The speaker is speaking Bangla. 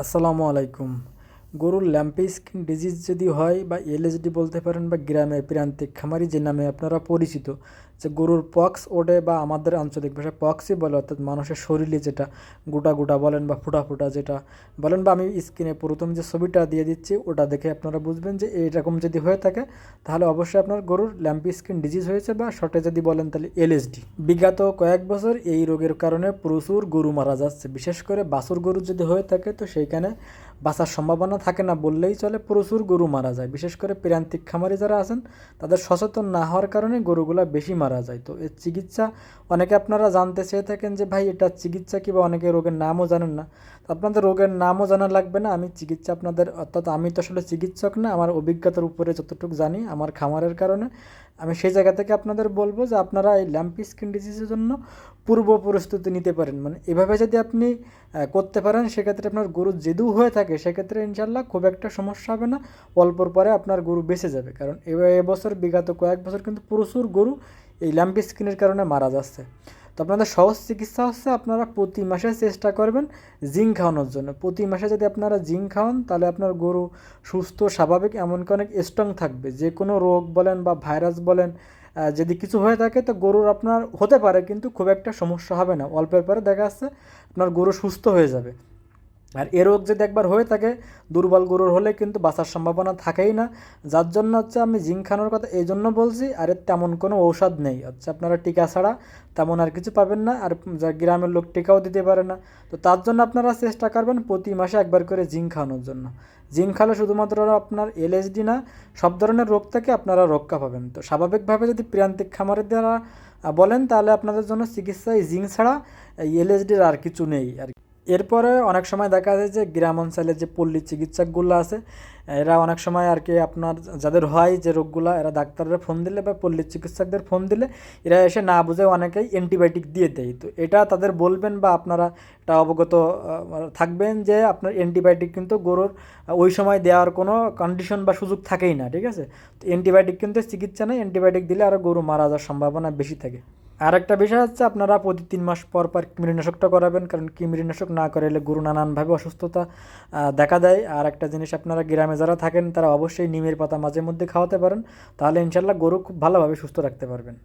আসসালামু আলাইকুম। গরুর ল্যাম্পি স্কিন ডিজিজ যদি হয় বা এলএসডি বলতে পারেন বা গ্রামে প্রান্তিক খামারি যে নামে আপনারা পরিচিত, যে গরুর পক্স ওঠে বা আমাদের আঞ্চলিক ভাষায় পক্সই বলে, অর্থাৎ মানুষের শরীরে যেটা গোটা গোটা বলেন বা ফুটা ফুটা যেটা বলেন, বা আমি স্ক্রিনে প্রথম যে ছবিটা দিয়ে দিচ্ছি ওটা দেখে আপনারা বুঝবেন যে এইরকম যদি হয়ে থাকে তাহলে অবশ্যই আপনার গরুর ল্যাম্পি স্কিন ডিজিজ হয়েছে, বা শর্টে যদি বলেন তাহলে এলএসডি। বিগত কয়েক বছর এই রোগের কারণে প্রচুর গরু মারা যাচ্ছে, বিশেষ করে বাছুর গরু যদি হয়ে থাকে তো সেইখানে বাঁচার সম্ভাবনা থাকে না বললেই চলে, প্রচুর গরু মারা যায়। বিশেষ করে প্রান্তিক খামারি যারা আছেন তাদের সচেতন না হওয়ার কারণে গরুগুলা বেশি মারা যায়। তো এর চিকিৎসা অনেকে আপনারা জানতে চেয়ে থাকেন যে ভাই এটা চিকিৎসা কী, বা অনেকে রোগের নামও জানেন না। তো আপনাদের রোগের নামও জানা লাগবে না, আমি চিকিৎসা আপনাদের, অর্থাৎ আমি তো আসলে চিকিৎসক না, আমার অভিজ্ঞতার উপরে যতটুকু জানি আমার খামারের কারণে আমি সেই জায়গা থেকে আপনাদের বলবো যে আপনারা এই ল্যাম্পি স্কিন ডিজিজের জন্য পূর্ব প্রস্তুতি নিতে পারেন। মানে এভাবে যদি আপনি করতে পারেন সেক্ষেত্রে আপনার গরু যেদু হয়ে থাকে সেক্ষেত্রে ইনশাল্লাহ খুব একটা সমস্যা হবে না, অল্পর পরে আপনার গরু বেঁচে যাবে। কারণ এবছর বিগত কয়েক বছর কিন্তু প্রচুর গরু এই ল্যাম্পি স্কিনের কারণে মারা যাচ্ছে। তো আপনাদের সহজ চিকিৎসা হচ্ছে আপনারা প্রতি মাসে চেষ্টা করবেন জিঙ্ক খাওয়ানোর জন্য। প্রতি মাসে যদি আপনারা জিঙ্ক খাওয়ান তাহলে আপনার গরু সুস্থ স্বাভাবিক এমনকি অনেক স্ট্রং থাকবে। যে কোনো রোগ বলেন বা ভাইরাস বলেন যদি কিছু হয়ে থাকে তো গরুর আপনার হতে পারে কিন্তু খুব একটা সমস্যা হবে না, অল্পের পরে দেখা যাচ্ছে আপনার গরু সুস্থ হয়ে যাবে। আর এ রোগ যদি একবার হয়ে থাকে দুর্বল গরুর হলে কিন্তু বাঁচার সম্ভাবনা থাকেই না। যার জন্য হচ্ছে আমি জিঙ্ক খাওয়ানোর কথা এই জন্য বলছি, আর এর তেমন কোনো ঔষধ নেই, হচ্ছে আপনারা টিকা ছাড়া তেমন আর কিছু পাবেন না, আর যা গ্রামের লোক টিকাও দিতে পারে না। তো তার জন্য আপনারা চেষ্টা করবেন প্রতি মাসে একবার করে জিঙ্ক খাওয়ানোর জন্য। জিঙ্ক খাওয়ালে শুধুমাত্র আপনার এলএসডি না, সব ধরনের রোগ থেকে আপনারা রক্ষা পাবেন। তো স্বাভাবিকভাবে যদি প্রান্তিক খামারের দ্বারা বলেন তাহলে আপনাদের জন্য চিকিৎসায় জিঙ্ক ছাড়া এলএসডির আর কিছু নেই আর। এরপরে অনেক সময় দেখা যায় যে গ্রাম অঞ্চলে যে পল্লী চিকিৎসকগুলো আছে এরা অনেক সময় আর কি আপনার যাদের হয় যে রোগগুলো, এরা ডাক্তাররা ফোন দিলে বা পল্লী চিকিৎসকদের ফোন দিলে এরা এসে না বুঝে অনেকেই অ্যান্টিবায়োটিক দিয়ে দেয়। তো এটা তাদের বলবেন বা আপনারা এটা অবগত থাকবেন যে আপনার অ্যান্টিবায়োটিক কিন্তু গরুর ওই সময় দেওয়ার কোনো কন্ডিশন বা সুযোগ থাকেই না, ঠিক আছে? তো অ্যান্টিবায়োটিক কিন্তু চিকিৎসা নেই, অ্যান্টিবায়োটিক দিলে আরও গরু মারা যাওয়ার সম্ভাবনা বেশি থাকে। আর একটা বিষয় হচ্ছে আপনারা প্রতি 3 মাস পর পর কৃমিনাশকটা করাবেন, কারণ কৃমিনাশক না করালে গরু নানানভাবে অসুস্থতা দেখা দেয়। আর একটা জিনিস, আপনারা গ্রামে যারা থাকেন তারা অবশ্যই নিমের পাতা মাঝে মধ্যে খাওয়াতে পারেন, তাহলে ইনশাল্লাহ গরু খুব ভালোভাবে সুস্থ রাখতে পারবেন।